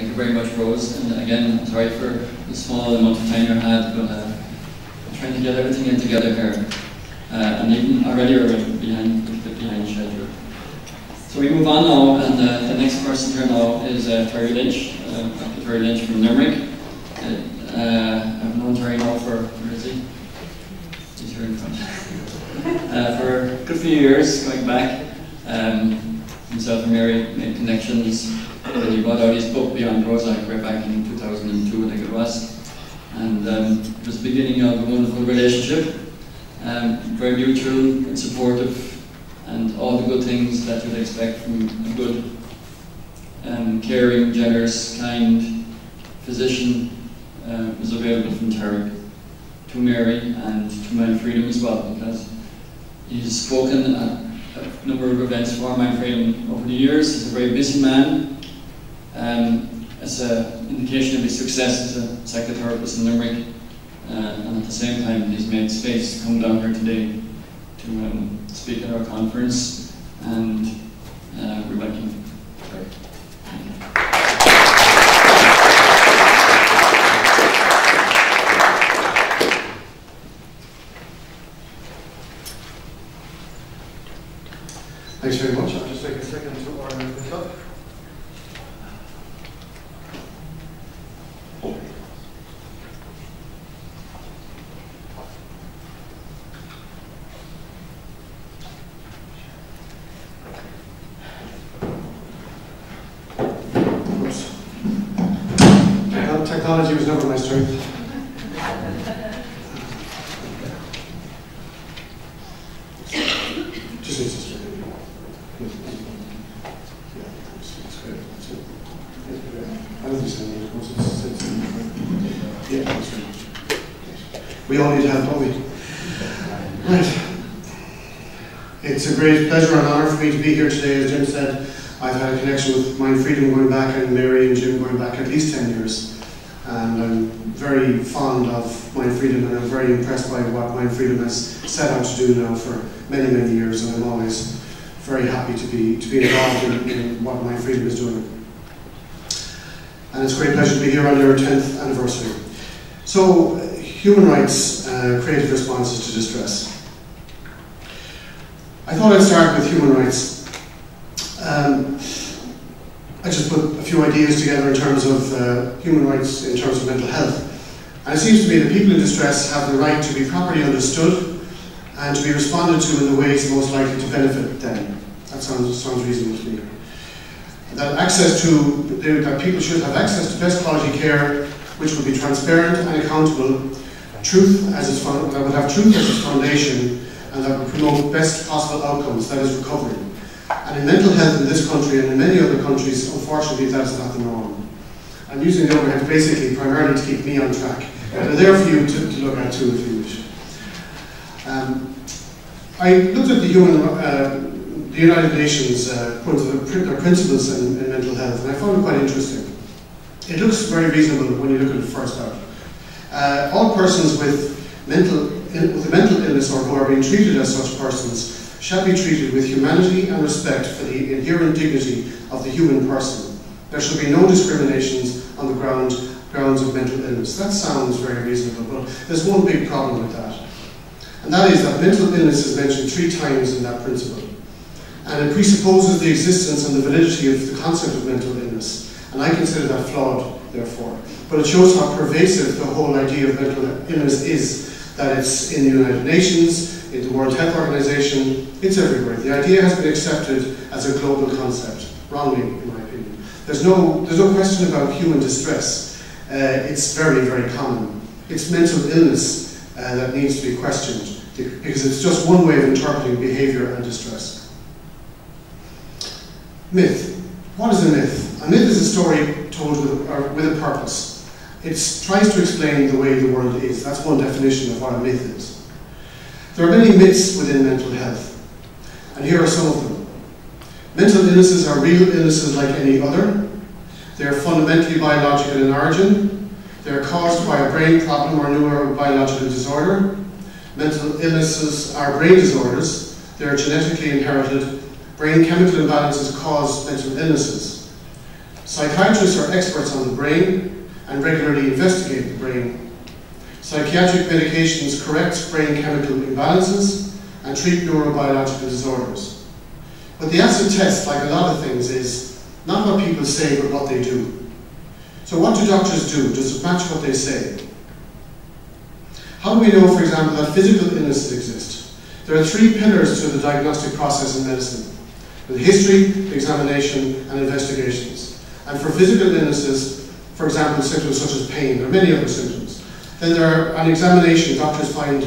Thank you very much, Rose. And again, sorry for the small amount of time you had, but I'm trying to get everything in together here. And even already we're a bit behind schedule. So we move on now, and the next person here now is Terry Lynch, Dr. Terry Lynch from Limerick. I've known Terry now for, where is he? He's here in front. For a good few years, going back. Himself and Mary made connections when he brought out his book Beyond Prozac way back in 2002, I think it was. And it was the beginning of a wonderful relationship, very mutual and supportive, and all the good things that you'd expect from a good, caring, generous, kind physician was available from Terry to Mary and to Mindfreedom as well, because he's spoken at a number of events for Mindfreedom over the years. He's a very busy man. As an indication of his success as a psychotherapist in Limerick, and at the same time he's made space to come down here today to speak at our conference, and we'd like to Terry. Thank you. Thanks very much. I'll just take a second to order this up. Oops. Technology was never my strength. We all need help, don't we? Right. It's a great pleasure and honour for me to be here today. As Jim said, I've had a connection with Mindfreedom going back, and Mary and Jim going back at least 10 years. And I'm very fond of Mindfreedom, and I'm very impressed by what Mindfreedom has set out to do now for many, many years. And I'm always very happy to be involved in what Mindfreedom is doing. And it's a great pleasure to be here on your 10th anniversary. So, human rights, creative responses to distress. I thought I'd start with human rights. I just put a few ideas together in terms of human rights, in terms of mental health. And it seems to me that people in distress have the right to be properly understood and to be responded to in the ways most likely to benefit them. That sounds reasonable to me. That people should have access to best quality care, which will be transparent and accountable, that would have truth as its foundation, and that would promote best possible outcomes, that is recovery. And in mental health in this country and in many other countries, unfortunately, that is not the norm. I'm using the overhead basically primarily to keep me on track. They're there for you to look at too if you wish. I looked at the United Nations principles in mental health, and I found it quite interesting. It looks very reasonable when you look at it first out. All persons with a mental illness or who are being treated as such persons shall be treated with humanity and respect for the inherent dignity of the human person. There shall be no discriminations on the grounds of mental illness. That sounds very reasonable, but there's one big problem with that. And that is that mental illness is mentioned 3 times in that principle. And it presupposes the existence and the validity of the concept of mental illness. And I consider that flawed, therefore. But it shows how pervasive the whole idea of mental illness is, that it's in the United Nations, in the World Health Organization, it's everywhere. The idea has been accepted as a global concept, wrongly, in my opinion. There's no question about human distress. It's very, very common. It's mental illness that needs to be questioned, because it's just one way of interpreting behavior and distress. Myth. What is a myth? A myth is a story told with a purpose. It tries to explain the way the world is. That's one definition of what a myth is. There are many myths within mental health, and here are some of them. Mental illnesses are real illnesses like any other. They are fundamentally biological in origin. They are caused by a brain problem or neurobiological disorder. Mental illnesses are brain disorders. They are genetically inherited. Brain chemical imbalances cause mental illnesses. Psychiatrists are experts on the brain and regularly investigate the brain. Psychiatric medications correct brain chemical imbalances and treat neurobiological disorders. But the acid test, like a lot of things, is not what people say, but what they do. So what do doctors do? Does it match what they say? How do we know, for example, that physical illnesses exist? There are three pillars to the diagnostic process in medicine: the history, the examination, and investigations. And for physical illnesses, for example, symptoms such as pain, there are many other symptoms. Then there are an examination, doctors find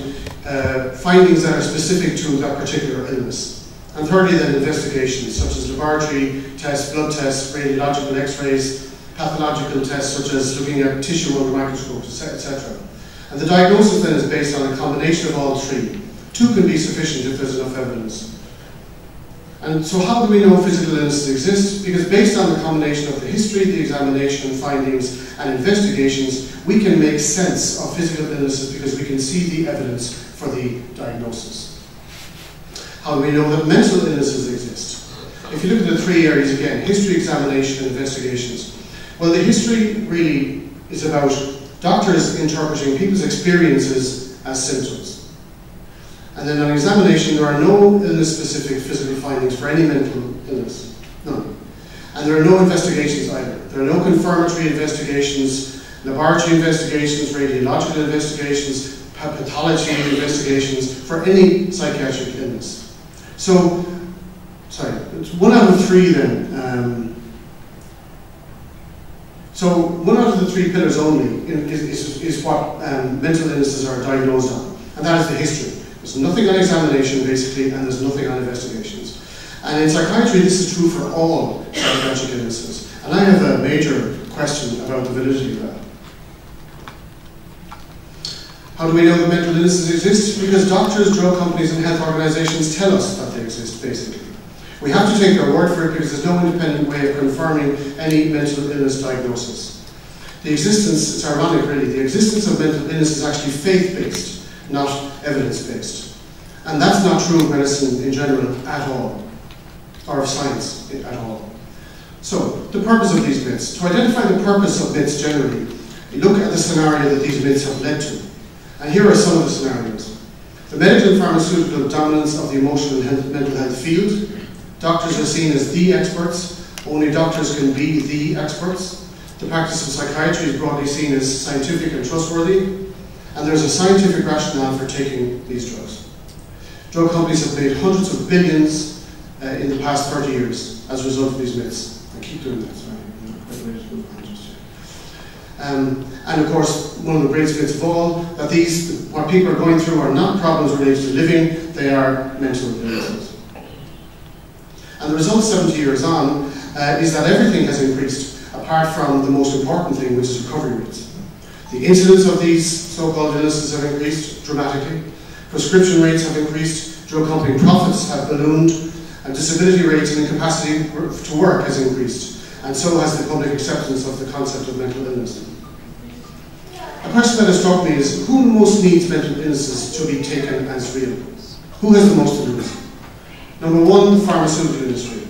findings that are specific to that particular illness. And thirdly, then investigations, such as laboratory tests, blood tests, radiological x-rays, pathological tests, such as looking at tissue under microscopes, etc. And the diagnosis then is based on a combination of all three. Two can be sufficient if there's enough evidence. And so how do we know physical illnesses exist? Because based on the combination of the history, the examination, findings, and investigations, we can make sense of physical illnesses because we can see the evidence for the diagnosis. How do we know that mental illnesses exist? If you look at the three areas again, history, examination, and investigations. Well, the history really is about doctors interpreting people's experiences as symptoms. And then on examination, there are no illness-specific physical findings for any mental illness. None. And there are no investigations either. There are no confirmatory investigations, laboratory investigations, radiological investigations, pathology investigations for any psychiatric illness. So, sorry, it's 1 out of 3 then. So 1 out of the 3 pillars only is what mental illnesses are diagnosed on, and that is the history. There's nothing on examination, basically, and there's nothing on investigations. And in psychiatry, this is true for all psychiatric illnesses. And I have a major question about the validity of that. How do we know that mental illnesses exist? Because doctors, drug companies, and health organizations tell us that they exist, basically. We have to take their word for it because there's no independent way of confirming any mental illness diagnosis. The existence, it's ironic really, the existence of mental illness is actually faith-based, not evidence-based. And that's not true of medicine in general at all, or of science at all. So, the purpose of these myths. To identify the purpose of myths generally, you look at the scenario that these myths have led to. And here are some of the scenarios. The medical and pharmaceutical dominance of the emotional and mental health field. Doctors are seen as the experts. Only doctors can be the experts. The practice of psychiatry is broadly seen as scientific and trustworthy. And there's a scientific rationale for taking these drugs. Drug companies have made hundreds of billions in the past 30 years as a result of these myths. I keep doing that, sorry. And of course, one of the greatest myths of all, that what people are going through are not problems related to living, they are mental illnesses. And the result 70 years on is that everything has increased, apart from the most important thing, which is recovery rates. The incidence of these so-called illnesses have increased dramatically. Prescription rates have increased, drug company profits have ballooned, and disability rates and incapacity to work has increased. And so has the public acceptance of the concept of mental illness. A question that has struck me is, who most needs mental illnesses to be taken as real? Who has the most to lose? Number one, the pharmaceutical industry.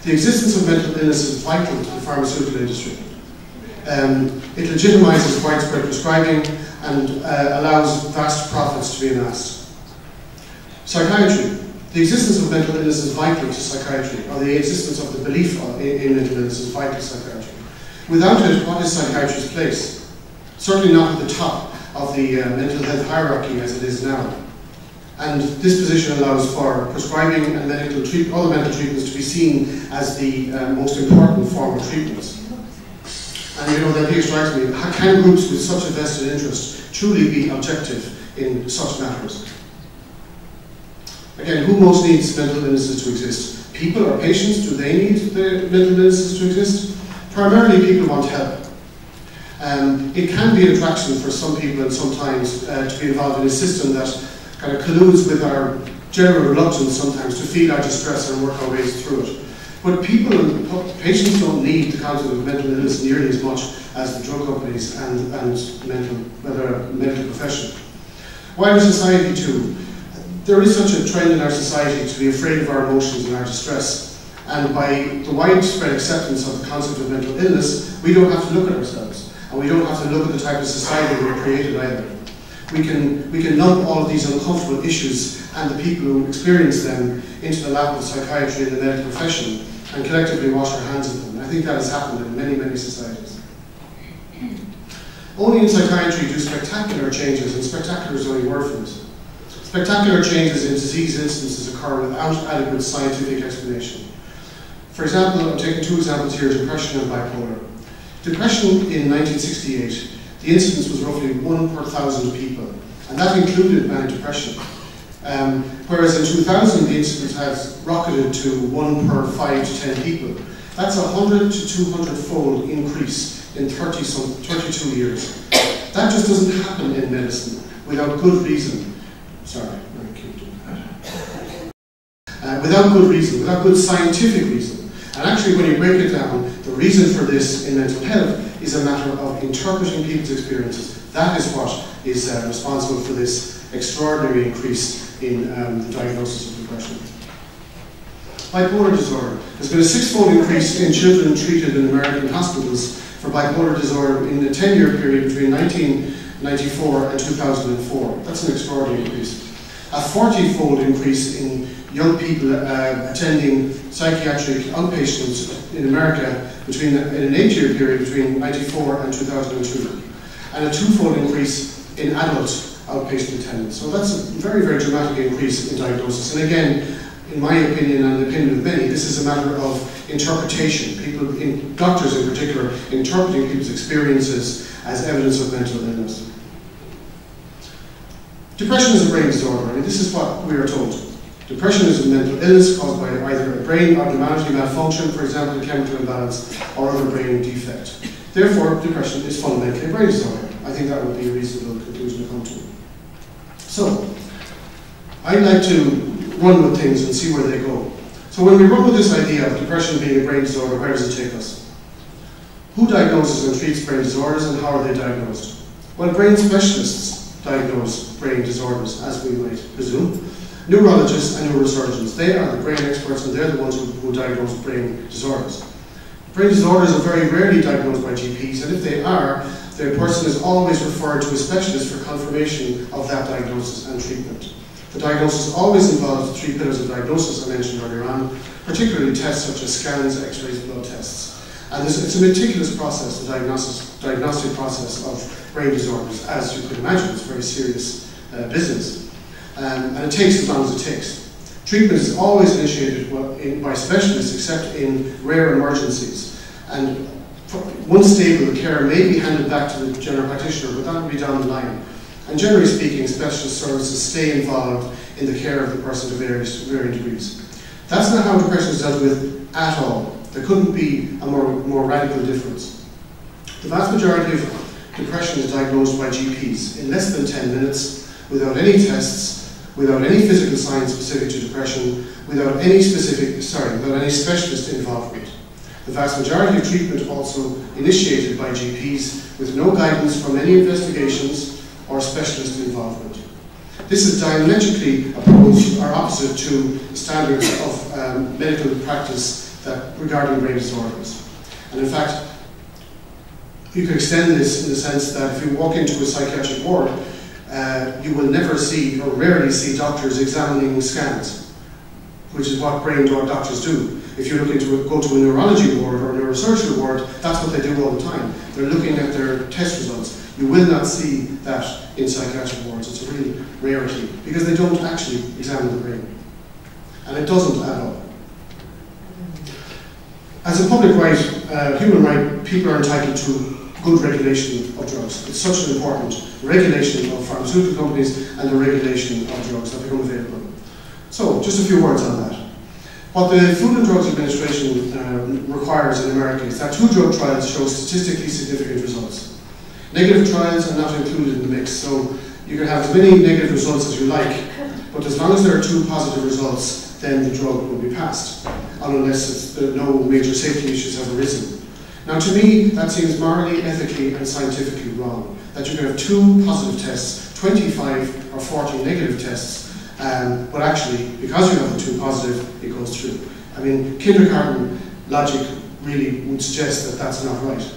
The existence of mental illness is vital to the pharmaceutical industry. It legitimizes widespread prescribing and allows vast profits to be amassed. Psychiatry. The existence of mental illness is vital to psychiatry, or the existence of the belief in mental illness is vital to psychiatry. Without it, what is psychiatry's place? Certainly not at the top of the mental health hierarchy as it is now. And this position allows for prescribing and other medical treatments to be seen as the most important form of treatments. And you know, the idea strikes me, how can groups with such a vested interest truly be objective in such matters? Again, who most needs mental illnesses to exist? People or patients, do they need the mental illnesses to exist? Primarily, people want help. It can be an attraction for some people and sometimes to be involved in a system that kind of colludes with our general reluctance sometimes to feel our distress and work our ways through it. But patients don't need the concept of mental illness nearly as much as the drug companies and medical profession. Wider society too. There is such a trend in our society to be afraid of our emotions and our distress. And by the widespread acceptance of the concept of mental illness, we don't have to look at ourselves, and we don't have to look at the type of society we've created either. We can lump all of these uncomfortable issues and the people who experience them into the lap of psychiatry and the medical profession and collectively wash our hands of them. And I think that has happened in many, many societies. Only in psychiatry do spectacular changes, and spectacular is the only word for it. Spectacular changes in disease instances occur without adequate scientific explanation. For example, I'm taking two examples here, depression and bipolar. Depression in 1968, the incidence was roughly 1 per 1,000 people, and that included manic depression. Whereas in 2000, the incidence has rocketed to 1 per 5 to 10 people. That's a 100 to 200-fold increase in 32 years. That just doesn't happen in medicine without good reason. Sorry, I keep doing that. Without good reason, without good scientific reason. And actually, when you break it down, the reason for this in mental health is a matter of interpreting people's experiences. That is what is responsible for this extraordinary increase in the diagnosis of depression. Bipolar disorder. There's been a 6-fold increase in children treated in American hospitals for bipolar disorder in the 10-year period between 1994 and 2004. That's an extraordinary increase. A 40-fold increase in young people attending psychiatric outpatients in America in an 8-year period between 1994 and 2002. And a 2-fold increase in adult outpatient attendance. So that's a very, very dramatic increase in diagnosis. And again, in my opinion and the opinion of many, this is a matter of interpretation. People, doctors in particular, interpreting people's experiences as evidence of mental illness. Depression is a brain disorder. I mean, this is what we are told. Depression is a mental illness caused by either a brain abnormality, malfunction, for example, a chemical imbalance, or other brain defect. Therefore, depression is fundamentally a brain disorder. I think that would be a reasonable conclusion to come to. So, I'd like to run with things and see where they go. So when we run with this idea of depression being a brain disorder, where does it take us? Who diagnoses and treats brain disorders, and how are they diagnosed? Well, brain specialists diagnose brain disorders, as we might presume. Neurologists and neurosurgeons, they are the brain experts, and they're the ones who diagnose brain disorders. Brain disorders are very rarely diagnosed by GPs, and if they are, the person is always referred to a specialist for confirmation of that diagnosis and treatment. The diagnosis always involves the 3 pillars of diagnosis I mentioned earlier on, particularly tests such as scans, x-rays, blood tests. And it's a meticulous process, the diagnostic process of brain disorders. As you can imagine, it's a very serious business. And it takes as long as it takes. Treatment is always initiated by specialists except in rare emergencies. And one stable of care may be handed back to the general practitioner, but that will be down the line. And generally speaking, specialist services stay involved in the care of the person to varying degrees. That's not how depression is dealt with at all. There couldn't be a more radical difference. The vast majority of depression is diagnosed by GPs in less than 10 minutes, without any tests, without any physical signs specific to depression, without any specialist involvement. The vast majority of treatment also initiated by GPs with no guidance from any investigations or specialist involvement. This is diametrically opposed or opposite to standards of medical practice regarding brain disorders. And in fact, you could extend this in the sense that if you walk into a psychiatric ward, you will never see or rarely see doctors examining scans, which is what brain doctors do. If you're looking to go to a neurology ward or a neurosurgery ward, that's what they do all the time. They're looking at their test results. You will not see that in psychiatric wards. It's a real rarity because they don't actually examine the brain. And it doesn't add up. As a public right, human right, people are entitled to good regulation of drugs. It's such an important regulation of pharmaceutical companies and the regulation of drugs that become available. So, just a few words on that. What the Food and Drugs Administration requires in America is that 2 drug trials show statistically significant results. Negative trials are not included in the mix, so you can have as many negative results as you like, but as long as there are 2 positive results, then the drug will be passed, unless no major safety issues have arisen. Now to me, that seems morally, ethically and scientifically wrong, that you can have 2 positive tests, 25 or 40 negative tests, but actually, because you have the 2 positive, it goes through. I mean, kindergarten logic really would suggest that that's not right.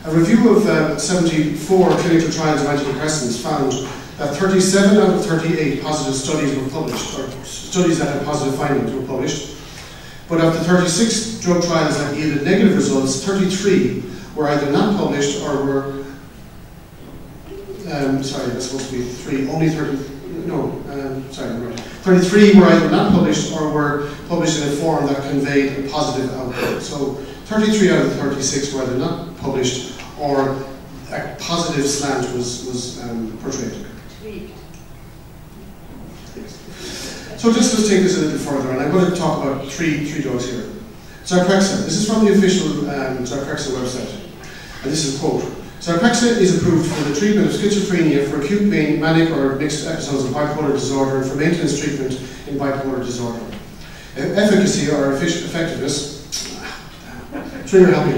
A review of 74 clinical trials of antidepressants found that 37 out of 38 positive studies were published, or studies that had positive findings were published. But of the 36 drug trials that yielded negative results, 33 were either not published or were, sorry, that's supposed to be 3, only 30, no, sorry, I'm right. 33 were either not published or were published in a form that conveyed a positive outcome. So 33 out of 36 were either not published or a positive slant was portrayed. So just let's take this a little further, and I'm going to talk about three drugs here. Zyprexa. This is from the official Zyprexa website, and this is a quote. Zyprexa is approved for the treatment of schizophrenia, for acute manic or mixed episodes of bipolar disorder, and for maintenance treatment in bipolar disorder. Efficacy or effectiveness. Trigger happy.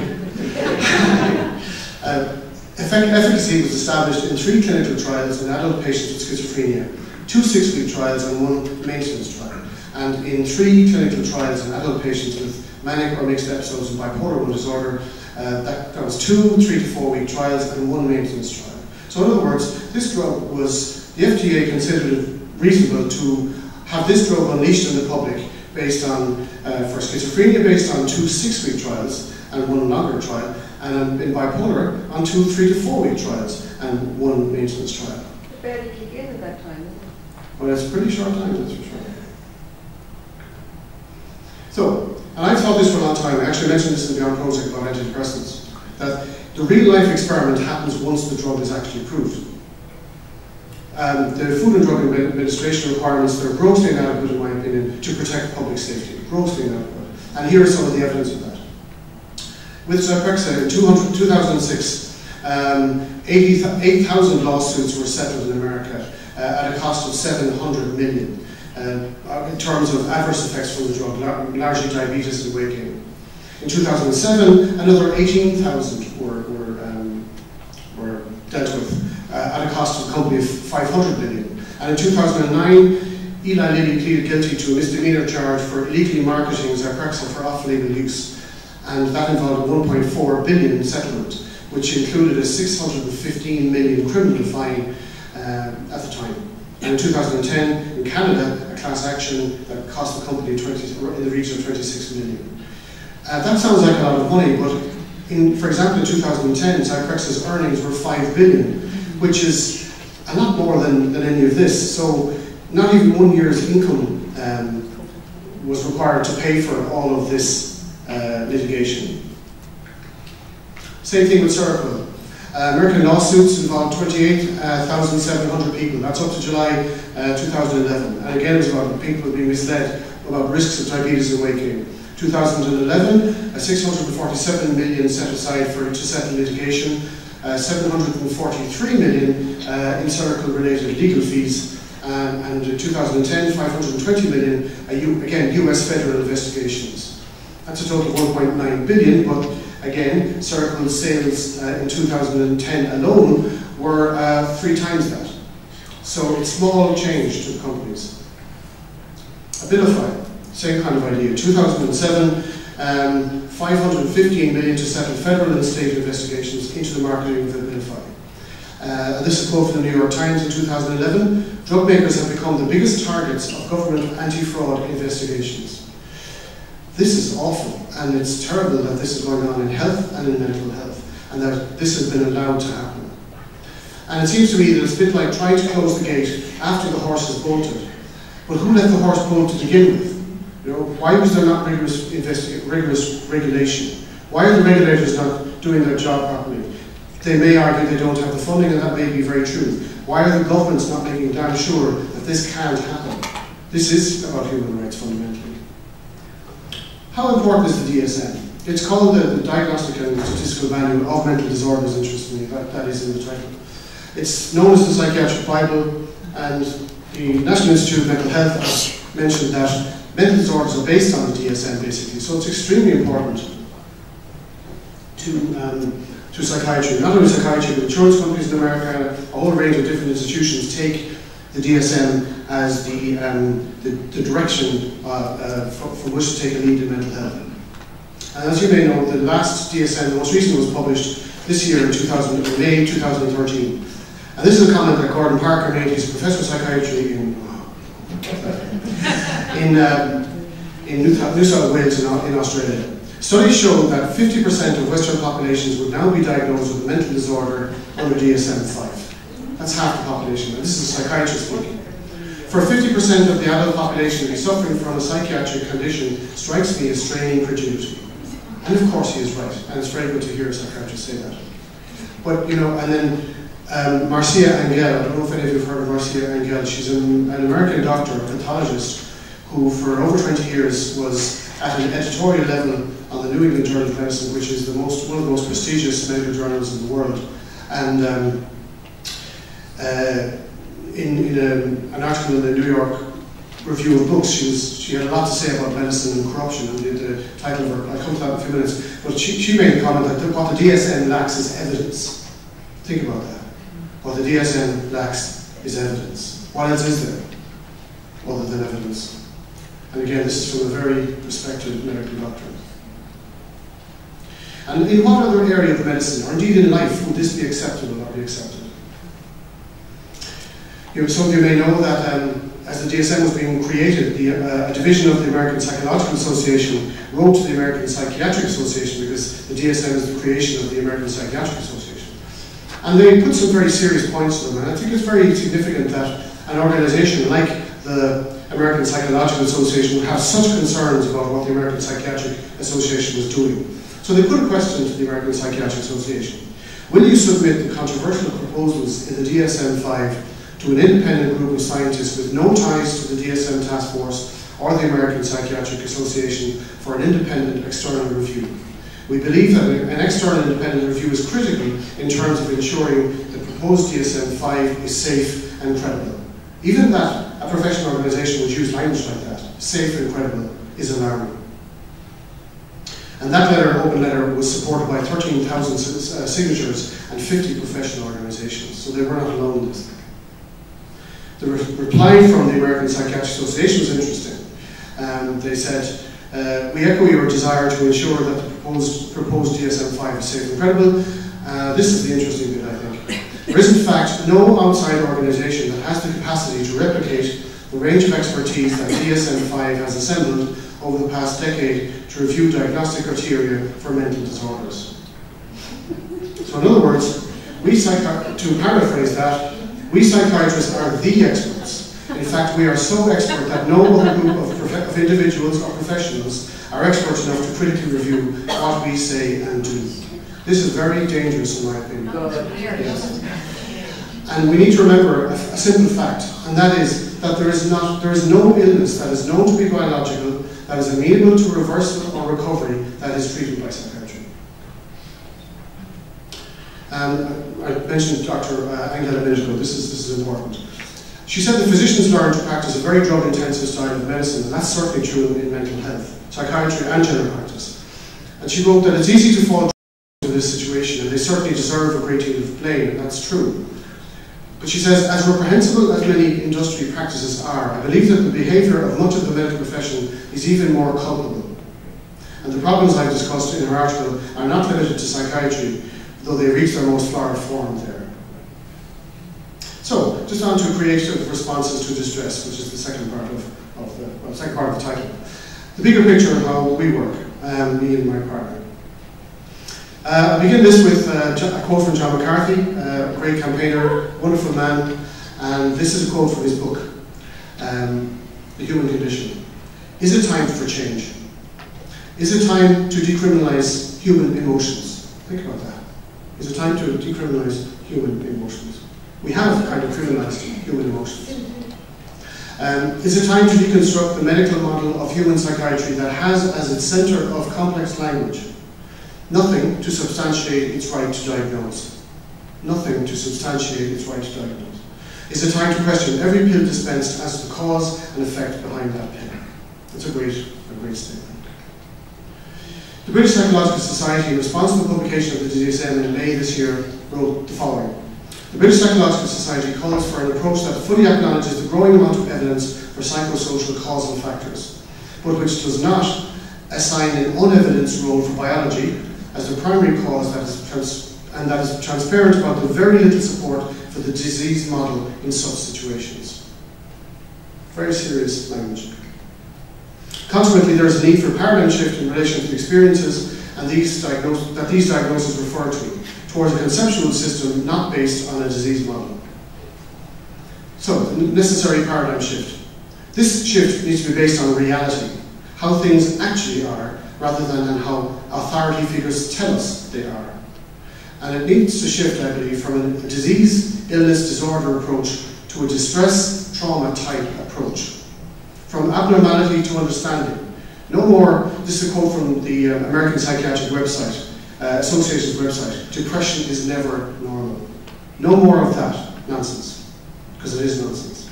Efficacy was established in 3 clinical trials in adult patients with schizophrenia, 2 6-week trials and 1 maintenance trial, and in 3 clinical trials in adult patients with manic or mixed episodes of bipolar I disorder. That was 2 3 to 4 week trials and 1 maintenance trial. So in other words, this drug was, the FDA considered it reasonable to have this drug unleashed on the public based on, for schizophrenia, based on 2 6-week trials and 1 longer trial, and in bipolar on 2 3 to 4 week trials and 1 maintenance trial. It barely kicked in at that time, isn't it? Well, it's a pretty short time, that's for sure. So, and I've thought this for a long time. I actually mentioned this in the Beyond Project about antidepressants, that the real life experiment happens once the drug is actually approved. The Food and Drug Administration requirements, they're grossly inadequate in my opinion to protect public safety, grossly inadequate. And here is some of the evidence of that. With Zyprexa in 2006, 8,000 lawsuits were settled in America at a cost of $700 million. In terms of adverse effects from the drug, largely diabetes and weight gain. In 2007, another 18,000 were dealt with at a cost to the company of $500 million. And in 2009, Eli Lilly pleaded guilty to a misdemeanor charge for illegally marketing Zyprexa for off-label use, and that involved a $1.4 billion settlement, which included a $615 million criminal fine at the time. And in 2010, in Canada, a class action that cost the company in the region of $26 million. That sounds like a lot of money, but for example, in 2010, Zyprexa's earnings were $5 billion, which is a lot more than any of this. So not even 1 year's income was required to pay for all of this litigation. Same thing with Seroquel. American lawsuits involved 28,700 people. That's up to July 2011. And again, it was about people being misled about risks of diabetes and weight gain. 2011, 647 million set aside to settle litigation, 743 million in Seroquel-related legal fees, and in 2010, 520 million, again, US federal investigations. That's a total of 1.9 billion, but again, Seroquel sales in 2010 alone were 3 times that. So it's small change to the companies. Abilify, same kind of idea. 2007, 515 million to settle federal and state investigations into the marketing of Abilify. This is a quote from the New York Times in 2011. Drug makers have become the biggest targets of government anti-fraud investigations. This is awful, and it's terrible that this is going on in health and in mental health, and that this has been allowed to happen. And it seems to me that it's a bit like trying to close the gate after the horse is bolted. But who let the horse bolt to begin with? You know, why was there not rigorous regulation? Why are the regulators not doing their job properly? They may argue they don't have the funding, and that may be very true. Why are the governments not making damn sure that this can't happen? This is about human rights fundamentally. How important is the DSM? It's called the Diagnostic and Statistical Manual of Mental Disorders, interestingly, that is in the title. It's known as the Psychiatric Bible, and the National Institute of Mental Health has mentioned that mental disorders are based on the DSM, basically, so it's extremely important to to psychiatry. Not only psychiatry, but insurance companies in America, a whole range of different institutions take the DSM as the direction from which to take a lead in mental health. And as you may know, the last DSM, the most recent, was published this year in May 2013. And this is a comment that Gordon Parker made. He's a professor of psychiatry in New South Wales in Australia. Studies show that 50% of Western populations would now be diagnosed with a mental disorder under DSM-5. That's half the population. And this is a psychiatrist speaking. For 50% of the adult population to be suffering from a psychiatric condition strikes me as straining credulity. And of course he is right. And it's very good to hear a psychiatrist say that. But, you know, and then Marcia Angel, I don't know if any of you have heard of Marcia Angel. She's an American doctor, a pathologist, who for over 20 years was at an editorial level on the New England Journal of Medicine, which is one of the most prestigious medical journals in the world. And in an article in the New York Review of Books, she had a lot to say about medicine and corruption, and the title of her, I'll come to that in a few minutes, but she made the comment that what the DSM lacks is evidence. Think about that. What the DSM lacks is evidence. What else is there other than evidence? And again, this is from a very respected medical doctor. And in what other area of medicine, or indeed in life, would this be acceptable or be accepted? Some of you may know that as the DSM was being created, a division of the American Psychological Association wrote to the American Psychiatric Association, because the DSM is the creation of the American Psychiatric Association. And they put some very serious points to them, and I think it's very significant that an organization like the American Psychological Association would have such concerns about what the American Psychiatric Association was doing. So they put a question to the American Psychiatric Association. Will you submit the controversial proposals in the DSM-5 to an independent group of scientists with no ties to the DSM Task Force or the American Psychiatric Association for an independent external review? We believe that an external independent review is critical in terms of ensuring the proposed DSM-5 is safe and credible. Even that a professional organisation would use language like that, safe and credible, is alarming. And that letter, open letter, was supported by 13,000 signatures and 50 professional organisations, so they were not alone in this thing. The reply from the American Psychiatric Association was interesting. They said, we echo your desire to ensure that the proposed DSM-5 is safe and credible. This is the interesting bit, I think. There is, in fact, no outside organisation that has the capacity to replicate the range of expertise that DSM-5 has assembled over the past decade to review diagnostic criteria for mental disorders. So in other words, to paraphrase that, we psychiatrists are the experts. In fact, we are so expert that no other group of individuals or professionals are experts enough to critically review what we say and do. This is very dangerous, in my opinion. Yes. And we need to remember a simple fact, and that is that there is no illness that is known to be biological that is amenable to reversal or recovery that is treated by psychiatry. I mentioned Dr. Angela Negro. This is important. She said that physicians learn to practice a very drug-intensive style of medicine, and that's certainly true in mental health, psychiatry and general practice. And she wrote that it's easy to fall into this situation, and they certainly deserve a great deal of blame, and that's true. But she says, as reprehensible as many industry practices are, I believe that the behaviour of much of the medical profession is even more culpable. And the problems I've discussed in her article are not limited to psychiatry, though they reach their most florid form there. So, just on to creative responses to distress, which is the second part of the title. The bigger picture of how we work, me and my partner. I'll begin this with a quote from John McCarthy, a great campaigner, wonderful man, and this is a quote from his book, The Human Condition. Is it time for change? Is it time to decriminalise human emotions? Think about that. Is it time to decriminalise human emotions? We have kind of criminalised human emotions. Is it time to deconstruct the medical model of human psychiatry that has as its centre of complex language nothing to substantiate its right to diagnose? Nothing to substantiate its right to diagnose. Is it time to question every pill dispensed as the cause and effect behind that pill? It's a great statement. The British Psychological Society, in response to the publication of the DSM in May this year, wrote the following. The British Psychological Society calls for an approach that fully acknowledges the growing amount of evidence for psychosocial causal factors, but which does not assign an unevidenced role for biology as the primary cause that is transparent about the very little support for the disease model in such situations. Very serious language. Consequently, there is a need for a paradigm shift in relation to the experiences and these diagnoses refer to, towards a conceptual system not based on a disease model. So, the necessary paradigm shift. This shift needs to be based on reality, how things actually are, rather than on how authority figures tell us they are. And it needs to shift, I believe, from a disease, illness, disorder approach to a distress, trauma type approach. From abnormality to understanding. No more, this is a quote from the American Psychiatric website, Association's website, depression is never normal. No more of that nonsense, because it is nonsense.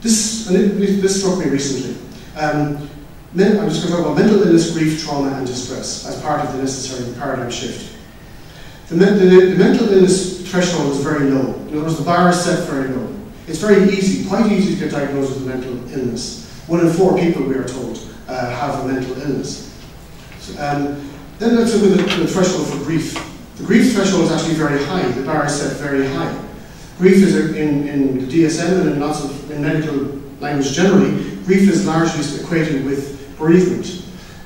This struck me recently. I'm just going to talk about mental illness, grief, trauma, and distress as part of the necessary paradigm shift. The mental illness threshold is very low. In other words, the bar is set very low. It's very easy, quite easy to get diagnosed with a mental illness. 1 in 4 people, we are told, have a mental illness. Then let's look at the threshold for grief. The grief threshold is actually very high. The bar is set very high. Grief is in the DSM and in lots of medical language generally, grief is largely equated with bereavement.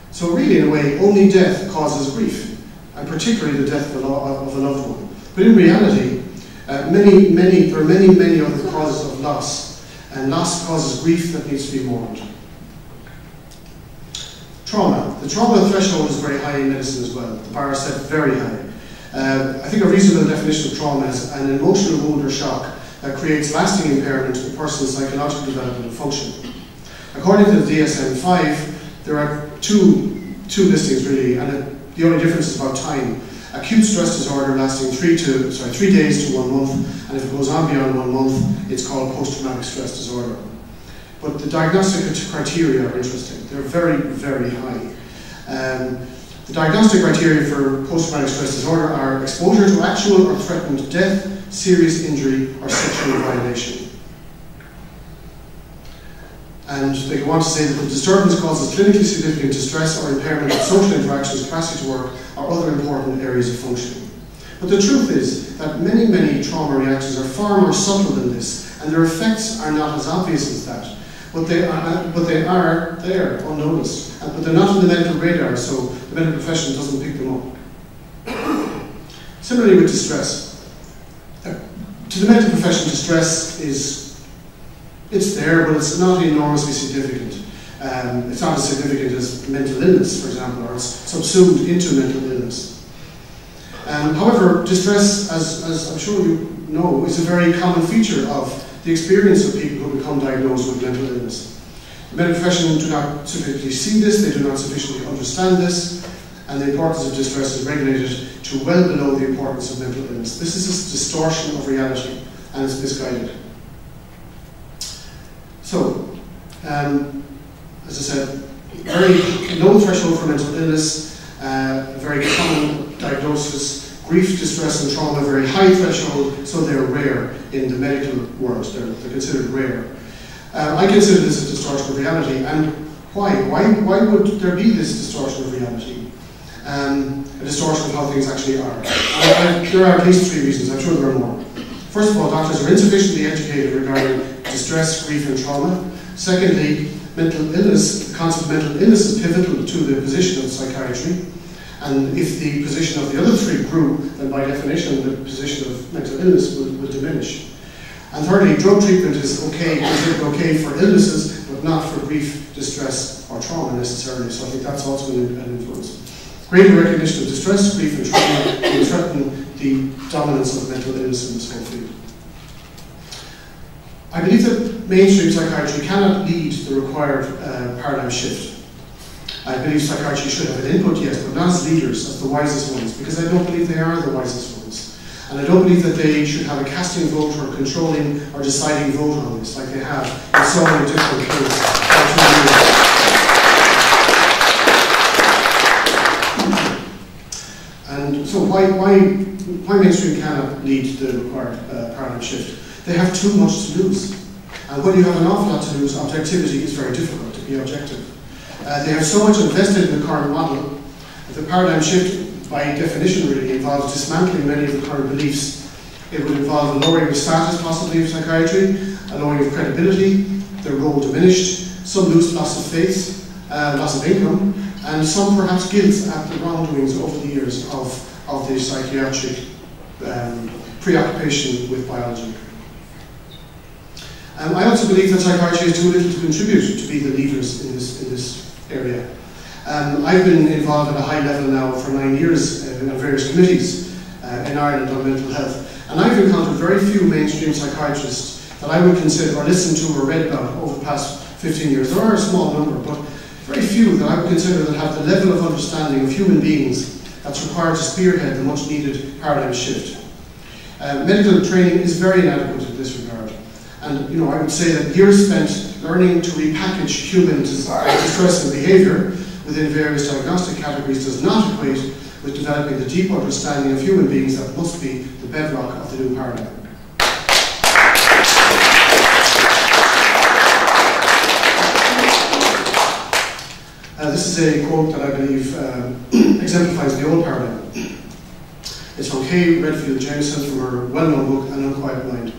So really, in a way, only death causes grief, and particularly the death of a loved one. But in reality, there are many other causes of loss, and loss causes grief that needs to be mourned. Trauma. The trauma threshold is very high in medicine as well. The bar is set very high. I think a reasonable definition of trauma is an emotional wound or shock that creates lasting impairment to the person's psychological development and function. According to the DSM-5, there are two listings really, and the only difference is about time. Acute stress disorder lasting 3 days to 1 month, and if it goes on beyond 1 month, it's called post-traumatic stress disorder. But the diagnostic criteria are interesting. They're very, very high. The diagnostic criteria for post-traumatic stress disorder are exposure to actual or threatened death, serious injury, or sexual violation. And they go on to say that the disturbance causes clinically significant distress or impairment of social interactions, capacity to work, or other important areas of functioning. But the truth is that many trauma reactions are far more subtle than this, and their effects are not as obvious as that. But they are there, unnoticed. But they're not on the medical radar, so the medical profession doesn't pick them up. Similarly with distress. To the medical profession, distress it's there, but it's not enormously significant. It's not as significant as mental illness, for example, or it's subsumed into mental illness. However, distress, as I'm sure you know, is a very common feature of the experience of people who become diagnosed with mental illness. The medical profession do not sufficiently see this, they do not sufficiently understand this, and the importance of distress is regulated to well below the importance of mental illness. This is a distortion of reality, and it's misguided. So, as I said, very low threshold for mental illness, a very common diagnosis. Grief, distress, and trauma, very high threshold, so they're rare in the medical world. They're considered rare. I consider this a distortion of reality, and why? Why would there be this distortion of reality? A distortion of how things actually are. There are at least 3 reasons. I'm sure there are more. First of all, doctors are insufficiently educated regarding distress, grief, and trauma. Secondly, mental illness, the concept of mental illness is pivotal to the position of psychiatry. And if the position of the other 3 grew, then by definition the position of mental illness will diminish. And thirdly, drug treatment is considered okay for illnesses, but not for grief, distress, or trauma necessarily. So I think that's also an influence. Greater recognition of distress, grief, and trauma will threaten the dominance of mental illness in this whole field. I believe that mainstream psychiatry cannot lead the required paradigm shift. I believe psychiatry should have an input, yes, but not as leaders, as the wisest ones, because I don't believe they are the wisest ones. And I don't believe that they should have a casting vote or controlling or deciding vote on this, like they have in so many different fields. So why mainstream cannot lead the required paradigm shift? They have too much to lose. And when you have an awful lot to lose, objectivity is very difficult to be objective. They have so much invested in the current model that the paradigm shift, by definition, really involves dismantling many of the current beliefs. It would involve a lowering of status, possibly, of psychiatry, a lowering of credibility, their role diminished, some loss of faith, loss of income, and some perhaps guilt at the wrongdoings over the years of the psychiatric preoccupation with biology. I also believe that psychiatry has too little to contribute to be the leaders in this area. I've been involved at a high level now for 9 years in various committees in Ireland on mental health, and I've encountered very few mainstream psychiatrists that I would consider or listened to or read about over the past 15 years. There are a small number, but very few that I would consider that have the level of understanding of human beings that's required to spearhead the much needed paradigm shift. Medical training is very inadequate in this regard. And I would say that years spent learning to repackage human distress and behaviour within various diagnostic categories does not equate with developing the deep understanding of human beings that must be the bedrock of the new paradigm. This is a quote that I believe exemplifies the old paradigm. It's from Kay Redfield Jameson from her well-known book, An Unquiet Mind.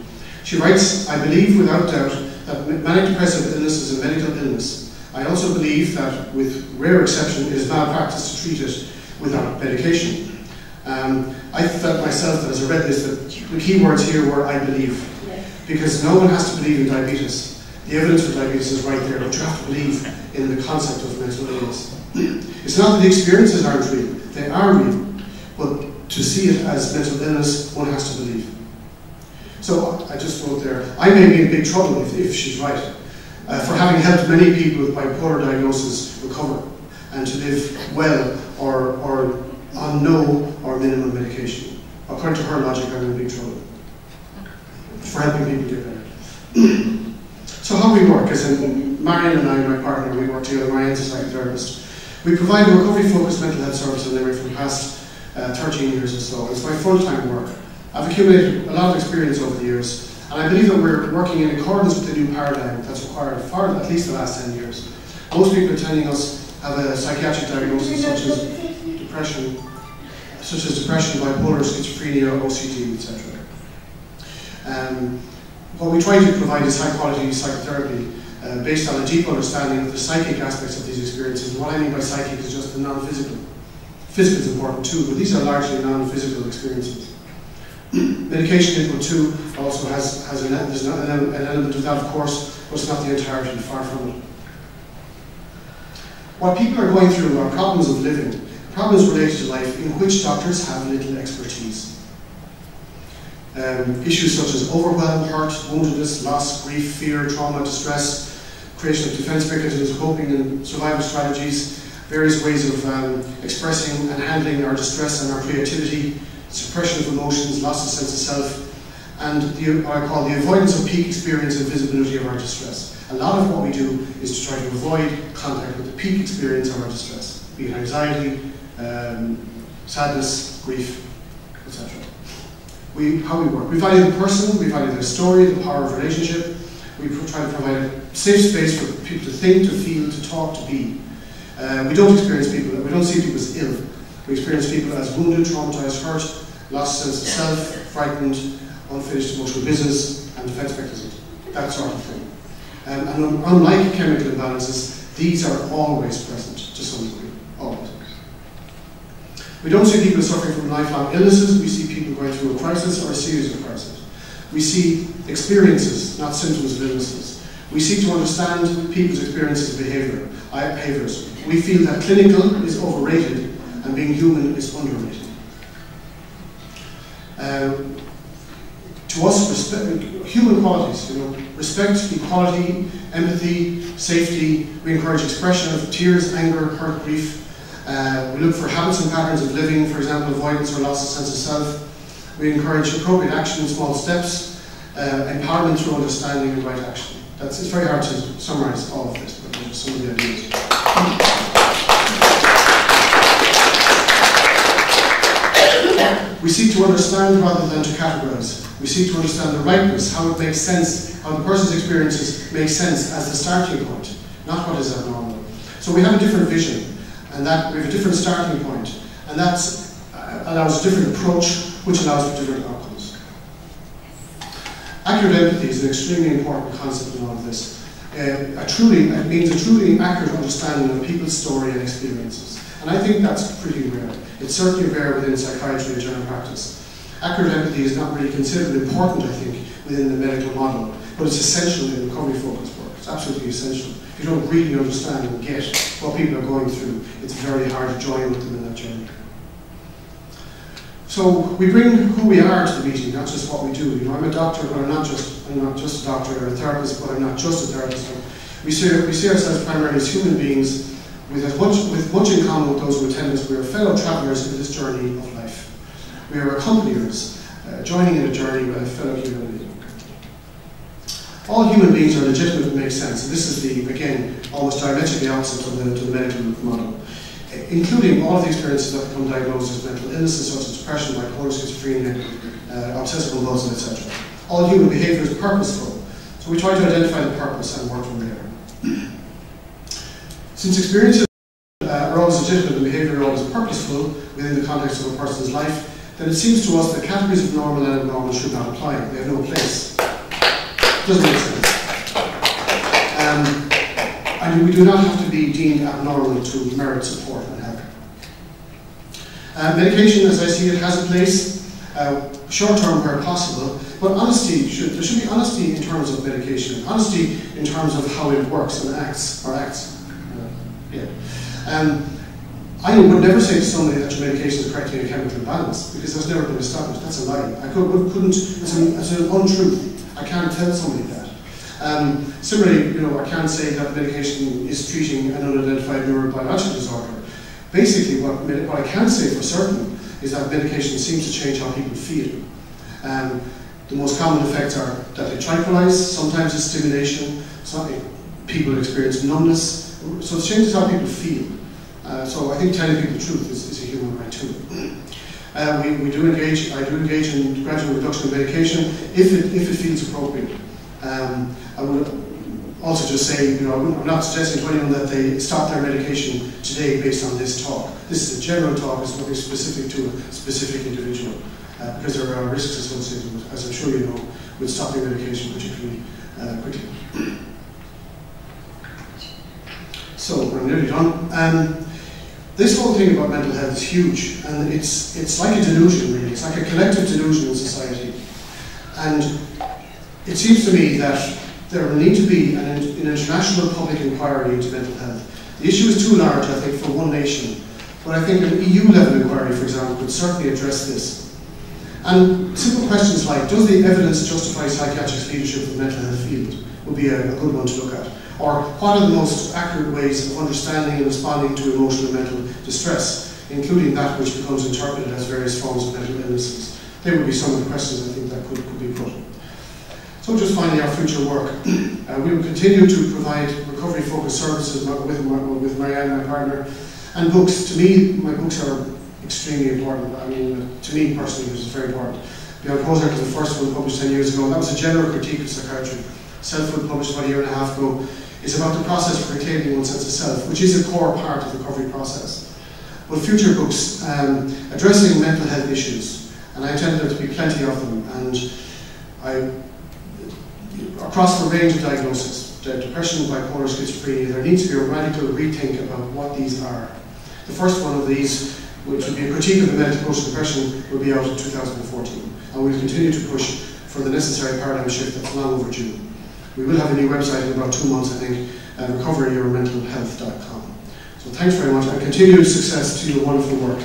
She writes, "I believe without doubt that manic depressive illness is a medical illness. I also believe that, with rare exception, it is malpractice to treat it without medication." I felt myself that as I read this, that the key words here were "I believe," because no one has to believe in diabetes. The evidence for diabetes is right there, but you have to believe in the concept of mental illness. It's not that the experiences aren't real, they are real, but to see it as mental illness, one has to believe. So I just wrote there, I may be in big trouble if she's right, for having helped many people with bipolar diagnosis recover and to live well or on no or minimum medication. According to her logic, I'm in big trouble for helping people get better. So how we work, as in Marion and I, my partner, we work together. Marian's a psychotherapist. We provide a recovery-focused mental health service in Limerick for the past 13 years or so. It's my full-time work. I've accumulated a lot of experience over the years, and I believe that we're working in accordance with the new paradigm that's required for at least the last 10 years. Most people attending us have a psychiatric diagnosis such as depression, bipolar, schizophrenia, OCD, etc. What we try to provide is high-quality psychotherapy based on a deep understanding of the psychic aspects of these experiences. And what I mean by psychic is just the non-physical. Physical is important too, but these are largely non-physical experiences. Medication input too also has an element of that, of course, but it's not the entirety, far from it. What people are going through are problems of living, problems related to life in which doctors have little expertise. Issues such as overwhelm, hurt, woundedness, loss, grief, fear, trauma, distress, creation of defense mechanisms, coping and survival strategies, various ways of expressing and handling our distress and our creativity, suppression of emotions, loss of sense of self, and what I call the avoidance of peak experience and visibility of our distress. A lot of what we do is to try to avoid contact with the peak experience of our distress, be it anxiety, sadness, grief, etc. How we work. We value the person, we value their story, the power of relationship. We try to provide a safe space for people to think, to feel, to talk, to be. We don't see people as ill. We experience people as wounded, traumatized, hurt, lost sense of self, frightened, unfinished emotional business, and defense mechanisms. That sort of thing. And unlike chemical imbalances, these are always present to some degree. Always. We don't see people suffering from lifelong illnesses. We see people going through a crisis or a series of crises. We see experiences, not symptoms of illnesses. We seek to understand people's experiences and behaviors. We feel that clinical is overrated and being human is underrated. To us, human qualities, respect, equality, empathy, safety. We encourage expression of tears, anger, hurt, grief. We look for habits and patterns of living, for example, avoidance or loss of sense of self. We encourage appropriate action in small steps, empowerment through understanding and right action. It's very hard to summarize all of this, but those are some of the ideas. We seek to understand rather than to categorize. We seek to understand the rightness, how it makes sense, how the person's experiences make sense as the starting point, not what is abnormal. So we have a different vision, and that we have a different starting point, and that allows a different approach, which allows for different outcomes. Accurate empathy is an extremely important concept in all of this. It means a truly accurate understanding of people's story and experiences. And I think that's pretty rare. It's certainly rare within psychiatry and general practice. Accurate empathy is not really considered important, I think, within the medical model, but it's essential in recovery-focused work. It's absolutely essential. If you don't really understand and get what people are going through, it's very hard to join with them in that journey. So we bring who we are to the meeting, not just what we do. You know, I'm a doctor, but I'm not just a doctor, or a therapist, but I'm not just a therapist. We see ourselves primarily as human beings with much in common with those who attend us. We are fellow travellers in this journey of life. We are accompaniers, joining in a journey with a fellow human being. All human beings are legitimate and make sense. And this is again, almost diametrically opposite to the medical model. Including all of the experiences that become diagnosed as mental illnesses such as depression, bipolar, schizophrenia, obsessive compulsive, etc. All human behaviour is purposeful, so we try to identify the purpose and work from there. Since experiences are always legitimate and behaviour are always purposeful within the context of a person's life, then it seems to us that categories of normal and abnormal should not apply. They have no place. Doesn't make sense. And we do not have to be deemed abnormal to merit support and help. Medication, as I see it, has a place, short-term where possible, but there should be honesty in terms of medication, honesty in terms of how it works and acts. I would never say to somebody that your medication is correcting a chemical imbalance, because that's never been established. That's a lie. It's an untruth. I can't tell somebody that. Similarly, you know, I can't say that medication is treating an unidentified neurobiological disorder. Basically, what I can say for certain is that medication seems to change how people feel. The most common effects are that they tranquilize, sometimes it's stimulation, people experience numbness, so it changes how people feel. So I think telling people the truth is a human right too. I do engage in gradual reduction of medication if it feels appropriate. I would also just say, you know, I'm not suggesting to anyone that they stop their medication today based on this talk. This is a general talk, it's nothing specific to a specific individual, because there are risks associated with, as I'm sure you know, with stopping medication particularly quickly. So, I'm nearly done. This whole thing about mental health is huge, and it's like a delusion, really. It's like a collective delusion in society. And it seems to me that there will need to be an international public inquiry into mental health. The issue is too large, I think, for one nation, but I think an EU-level inquiry, for example, would certainly address this. And simple questions like, does the evidence justify psychiatric leadership of the mental health field, would be a good one to look at. Or what are the most accurate ways of understanding and responding to emotional and mental distress, including that which becomes interpreted as various forms of mental illnesses. They would be some of the questions I think that could be put. So just finally, our future work. We will continue to provide recovery-focused services with Marianne, my partner, and books. To me, my books are extremely important. I mean, to me personally, this is very important. Beyond Prozac was the first one published 10 years ago. That was a general critique of psychiatry. Selfhood, published about a year and a half ago, is about the process for reclaiming one's sense of self, which is a core part of the recovery process. But future books addressing mental health issues, and I intend there to be plenty of them, across the range of diagnoses, depression, bipolar, schizophrenia, there needs to be a radical rethink about what these are. The first one of these, which would be a critique of the medical approach to depression, will be out in 2014, and we'll continue to push for the necessary paradigm shift that's long overdue. We will have a new website in about 2 months, I think, recoveryyourmentalhealth.com. So thanks very much, and continued success to your wonderful work.